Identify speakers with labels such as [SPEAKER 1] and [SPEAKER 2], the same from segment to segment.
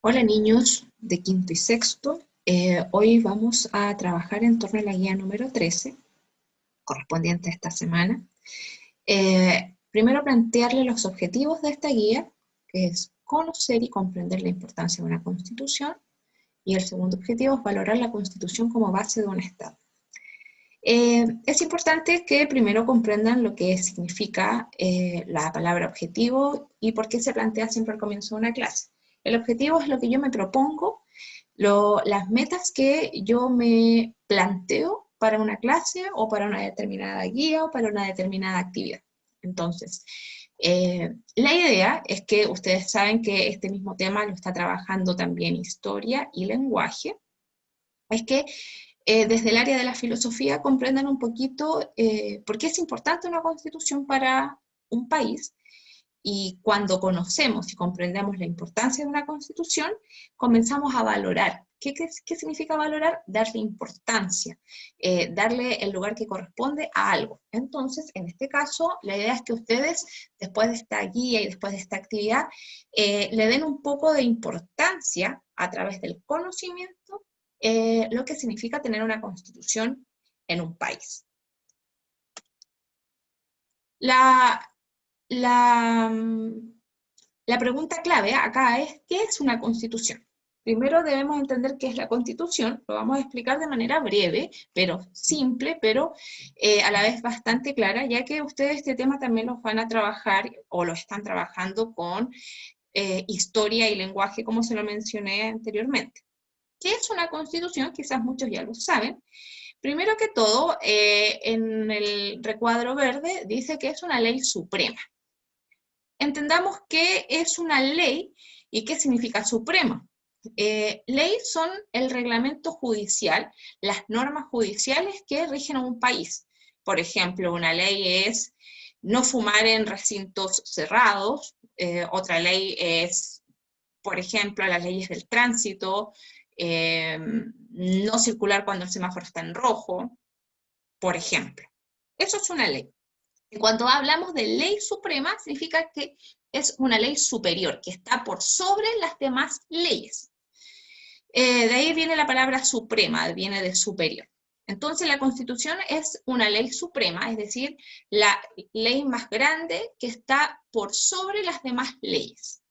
[SPEAKER 1] Hola niños de quinto y sexto. Hoy vamos a trabajar en torno a la guía número 13, correspondiente a esta semana. Primero plantearle los objetivos de esta guía, que es conocer y comprender la importancia de una constitución, y el segundo objetivo es valorar la constitución como base de un Estado. Es importante que primero comprendan lo que significa la palabra objetivo y por qué se plantea siempre al comienzo de una clase. El objetivo es lo que yo me propongo, las metas que yo me planteo para una clase o para una determinada guía o para una determinada actividad. Entonces, la idea es que ustedes saben que este mismo tema lo está trabajando también historia y lenguaje, es que desde el área de la filosofía comprendan un poquito por qué es importante una constitución para un país. Y cuando conocemos y comprendemos la importancia de una constitución, comenzamos a valorar. ¿Qué significa valorar? Darle importancia, darle el lugar que corresponde a algo. Entonces, en este caso, la idea es que ustedes, después de esta guía y después de esta actividad, le den un poco de importancia a través del conocimiento, lo que significa tener una constitución en un país. La, la, la pregunta clave acá es, ¿qué es una constitución? Primero debemos entender qué es la constitución, lo vamos a explicar de manera breve, pero simple, pero a la vez bastante clara, ya que ustedes este tema también los van a trabajar o lo están trabajando con historia y lenguaje, como se lo mencioné anteriormente. ¿Qué es una constitución? Quizás muchos ya lo saben. Primero que todo, en el recuadro verde dice que es una ley suprema. Entendamos qué es una ley y qué significa suprema. Ley son el reglamento judicial, las normas judiciales que rigen a un país. Por ejemplo, una ley es no fumar en recintos cerrados, otra ley es, por ejemplo, las leyes del tránsito, no circular cuando el semáforo está en rojo, por ejemplo. Eso es una ley. Y cuando hablamos de ley suprema, significa que es una ley superior, que está por sobre las demás leyes. De ahí viene la palabra suprema, viene de superior. Entonces la Constitución es una ley suprema, es decir, la ley más grande que está por sobre las demás leyes.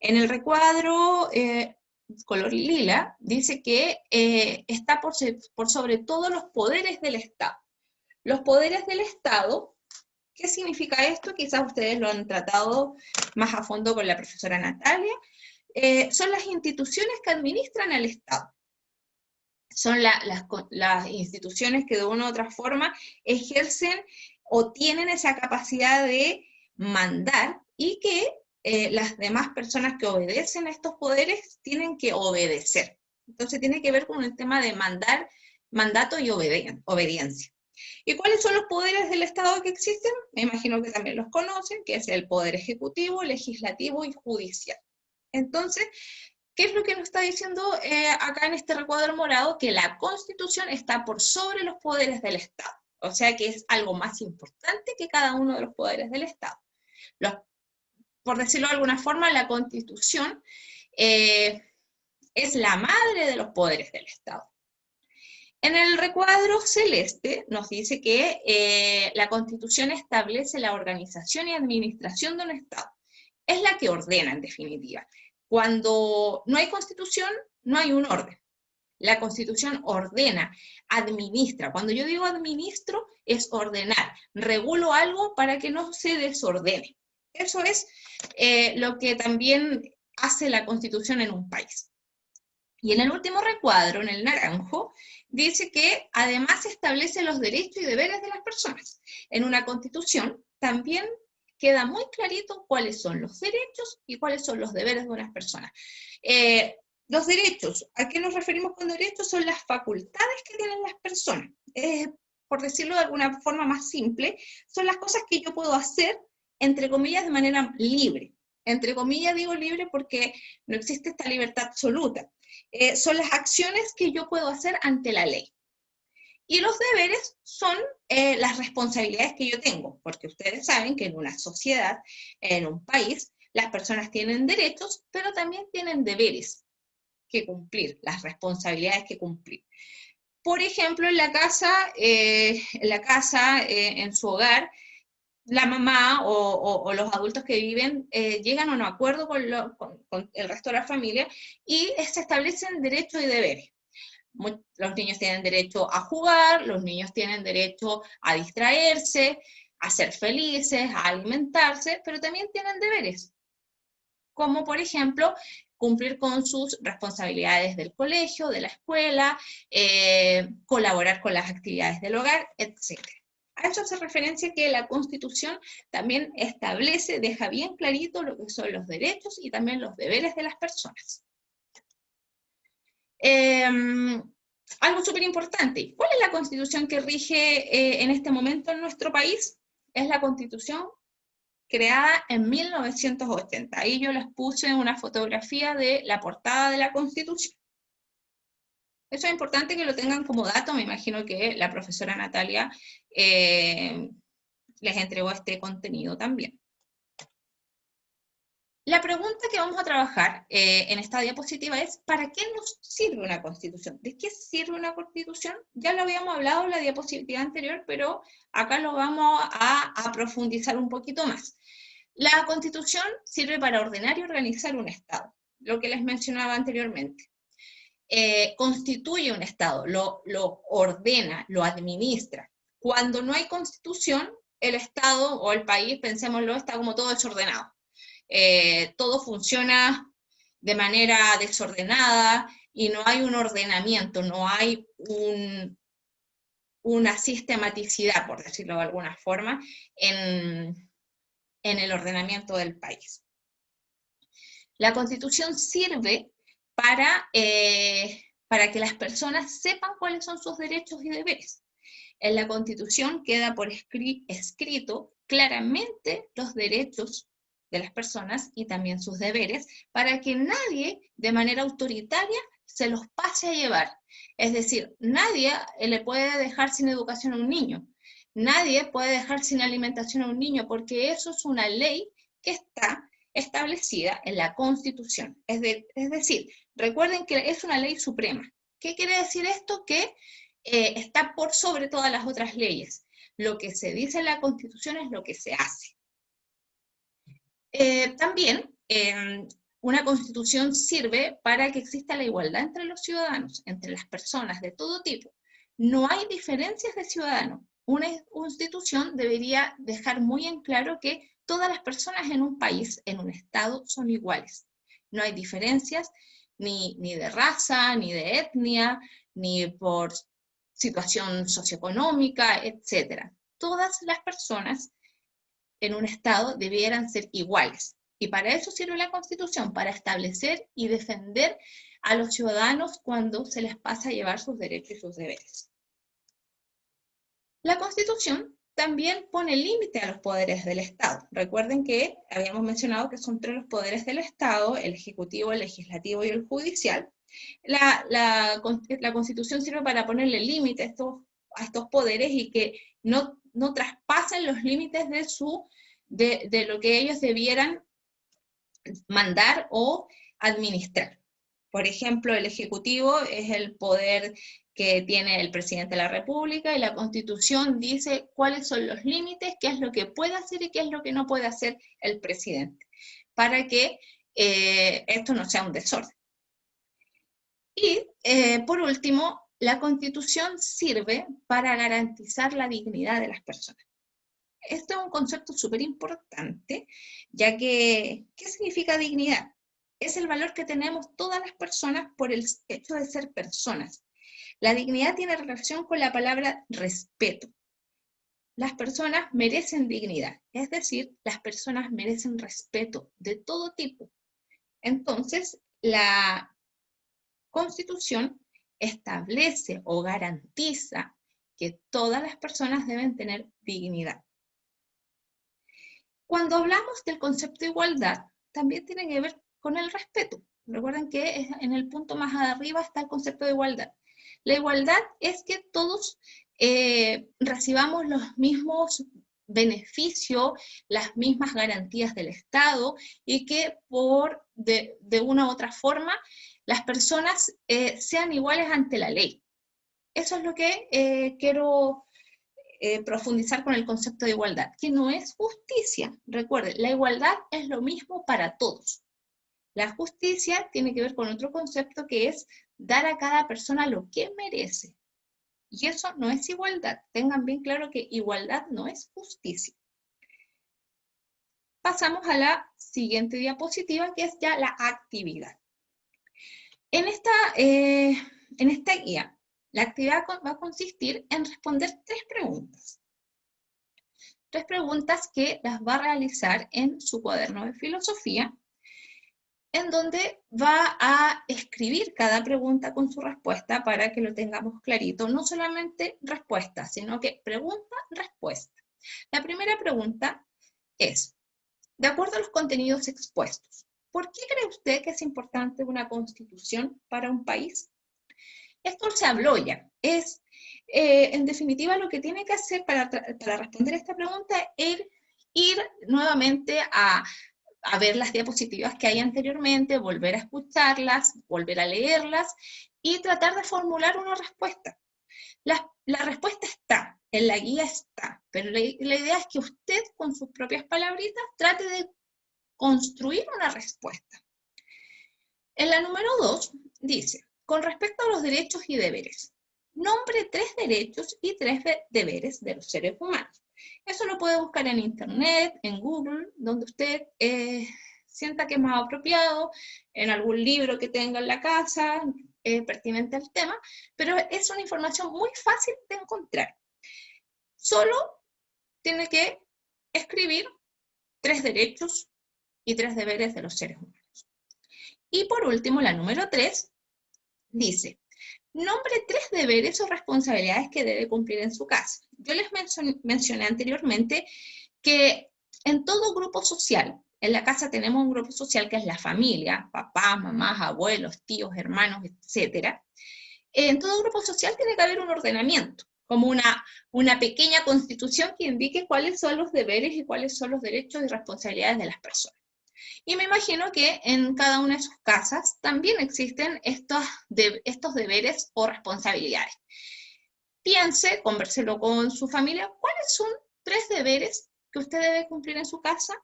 [SPEAKER 1] En el recuadro color lila dice que está por sobre todos los poderes del Estado. Los poderes del Estado, ¿qué significa esto? Quizás ustedes lo han tratado más a fondo con la profesora Natalia. Son las instituciones que administran al Estado. Son las instituciones que de una u otra forma ejercen o tienen esa capacidad de mandar y que las demás personas que obedecen a estos poderes tienen que obedecer. Entonces tiene que ver con el tema de mandato y obediencia. ¿Y cuáles son los poderes del Estado que existen? Me imagino que también los conocen, que es el poder ejecutivo, legislativo y judicial. Entonces, ¿qué es lo que nos está diciendo acá en este recuadro morado? Que la Constitución está por sobre los poderes del Estado. O sea que es algo más importante que cada uno de los poderes del Estado. Por decirlo de alguna forma, la Constitución es la madre de los poderes del Estado. En el recuadro celeste nos dice que la Constitución establece la organización y administración de un Estado. Es la que ordena, en definitiva. Cuando no hay Constitución, no hay un orden. La Constitución ordena, administra. Cuando yo digo administro, es ordenar. Regulo algo para que no se desordene. Eso es lo que también hace la Constitución en un país. Y en el último recuadro, en el naranjo, dice que además establece los derechos y deberes de las personas. En una Constitución también queda muy clarito cuáles son los derechos y cuáles son los deberes de unas personas. Los derechos, ¿a qué nos referimos con derechos? Son las facultades que tienen las personas. Por decirlo de alguna forma más simple, son las cosas que yo puedo hacer, entre comillas, de manera libre. Entre comillas digo libre porque no existe esta libertad absoluta. Son las acciones que yo puedo hacer ante la ley. Y los deberes son las responsabilidades que yo tengo, porque ustedes saben que en una sociedad, en un país, Las personas tienen derechos, pero también tienen deberes que cumplir, las responsabilidades que cumplir. Por ejemplo, en la casa, en su hogar, la mamá o los adultos que viven llegan a un acuerdo con el resto de la familia y se establecen derechos y deberes. Los niños tienen derecho a jugar, los niños tienen derecho a distraerse, a ser felices, a alimentarse, pero también tienen deberes, como por ejemplo cumplir con sus responsabilidades del colegio, de la escuela, colaborar con las actividades del hogar, etc. A eso hace referencia que la Constitución también establece, deja bien clarito lo que son los derechos y también los deberes de las personas. Algo súper importante, ¿cuál es la Constitución que rige en este momento en nuestro país? Es la Constitución creada en 1980. Ahí yo les puse una fotografía de la portada de la Constitución. Eso es importante que lo tengan como dato, me imagino que la profesora Natalia les entregó este contenido también. La pregunta que vamos a trabajar en esta diapositiva es, ¿para qué nos sirve una Constitución? ¿De qué sirve una Constitución? Ya lo habíamos hablado en la diapositiva anterior, pero acá lo vamos a profundizar un poquito más. La Constitución sirve para ordenar y organizar un Estado, lo que les mencionaba anteriormente. Constituye un Estado, lo ordena, lo administra. Cuando no hay Constitución, el Estado o el país, pensémoslo, está como todo desordenado. Todo funciona de manera desordenada y no hay un ordenamiento, no hay una sistematicidad, por decirlo de alguna forma, en el ordenamiento del país. La Constitución sirve para que las personas sepan cuáles son sus derechos y deberes. En la Constitución queda por escrito claramente los derechos de las personas y también sus deberes, para que nadie de manera autoritaria se los pase a llevar. Es decir, nadie le puede dejar sin educación a un niño, nadie puede dejar sin alimentación a un niño, porque eso es una ley que está establecida en la Constitución. Es decir, recuerden que es una ley suprema. ¿Qué quiere decir esto? Que está por sobre todas las otras leyes. Lo que se dice en la Constitución es lo que se hace. También una Constitución sirve para que exista la igualdad entre los ciudadanos, entre las personas de todo tipo. No hay diferencias de ciudadanos. Una Constitución debería dejar muy en claro que todas las personas en un país, en un Estado, son iguales. No hay diferencias ni de raza, ni de etnia, ni por situación socioeconómica, etc. Todas las personas en un Estado debieran ser iguales. Y para eso sirve la Constitución, para establecer y defender a los ciudadanos cuando se les pasa a llevar sus derechos y sus deberes. La Constitución también pone límite a los poderes del Estado. Recuerden que habíamos mencionado que son 3 los poderes del Estado: el ejecutivo, el legislativo y el judicial. La Constitución sirve para ponerle límite a estos poderes y que no traspasen los límites de lo que ellos debieran mandar o administrar. Por ejemplo, el Ejecutivo es el poder que tiene el presidente de la República, y la Constitución dice cuáles son los límites, qué es lo que puede hacer y qué es lo que no puede hacer el presidente, para que esto no sea un desorden. Y por último, la Constitución sirve para garantizar la dignidad de las personas. Este es un concepto súper importante, ya que, ¿qué significa dignidad? Es el valor que tenemos todas las personas por el hecho de ser personas. La dignidad tiene relación con la palabra respeto. Las personas merecen dignidad, es decir, las personas merecen respeto de todo tipo. Entonces, la Constitución establece o garantiza que todas las personas deben tener dignidad. Cuando hablamos del concepto de igualdad, también tiene que ver con el respeto. Recuerden que en el punto más arriba está el concepto de igualdad. La igualdad es que todos recibamos los mismos beneficio, las mismas garantías del Estado, y que de una u otra forma las personas sean iguales ante la ley. Eso es lo que quiero profundizar con el concepto de igualdad, que no es justicia. Recuerden, la igualdad es lo mismo para todos. La justicia tiene que ver con otro concepto, que es dar a cada persona lo que merece. Y eso no es igualdad. Tengan bien claro que igualdad no es justicia. Pasamos a la siguiente diapositiva, que es ya la actividad. En esta guía, la actividad va a consistir en responder 3 preguntas. 3 preguntas que las va a realizar en su cuaderno de filosofía, en donde va a escribir cada pregunta con su respuesta para que lo tengamos clarito. No solamente respuesta, sino que pregunta, respuesta. La primera pregunta es, de acuerdo a los contenidos expuestos, ¿por qué cree usted que es importante una constitución para un país? Esto se habló ya. Es, en definitiva, lo que tiene que hacer para responder esta pregunta es ir nuevamente a ver las diapositivas que hay anteriormente, volver a escucharlas, volver a leerlas y tratar de formular una respuesta. La respuesta está, en la guía está, pero la idea es que usted con sus propias palabritas trate de construir una respuesta. En la número 2 dice, con respecto a los derechos y deberes, nombre 3 derechos y 3 deberes de los seres humanos. Eso lo puede buscar en internet, en Google, donde usted sienta que es más apropiado, en algún libro que tenga en la casa, pertinente al tema, pero es una información muy fácil de encontrar. Solo tiene que escribir 3 derechos y 3 deberes de los seres humanos. Y por último, la número 3 dice, nombre 3 deberes o responsabilidades que debe cumplir en su casa. Yo les mencioné anteriormente que en todo grupo social, en la casa tenemos un grupo social que es la familia, papás, mamás, abuelos, tíos, hermanos, etc. En todo grupo social tiene que haber un ordenamiento, como una pequeña constitución que indique cuáles son los deberes y cuáles son los derechos y responsabilidades de las personas. Y me imagino que en cada una de sus casas también existen estos deberes o responsabilidades. Piense, convérselo con su familia, ¿cuáles son 3 deberes que usted debe cumplir en su casa?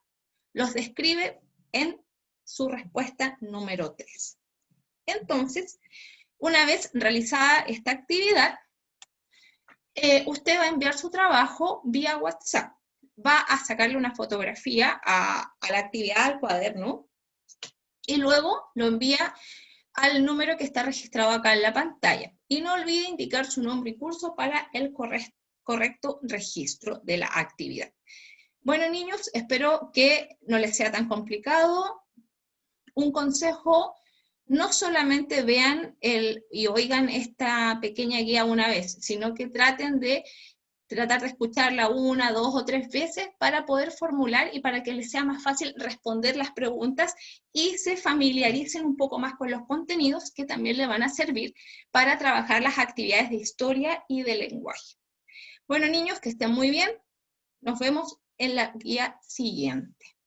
[SPEAKER 1] Los describe en su respuesta número 3. Entonces, una vez realizada esta actividad, usted va a enviar su trabajo vía WhatsApp. Va a sacarle una fotografía a la actividad, al cuaderno, y luego lo envía al número que está registrado acá en la pantalla. Y no olvide indicar su nombre y curso para el correcto registro de la actividad. Bueno, niños, espero que no les sea tan complicado. Un consejo, no solamente vean y oigan esta pequeña guía una vez, sino que tratar de escucharla 1, 2 o 3 veces para poder formular y para que les sea más fácil responder las preguntas y se familiaricen un poco más con los contenidos que también le van a servir para trabajar las actividades de historia y de lenguaje. Bueno, niños, que estén muy bien. Nos vemos en la guía siguiente.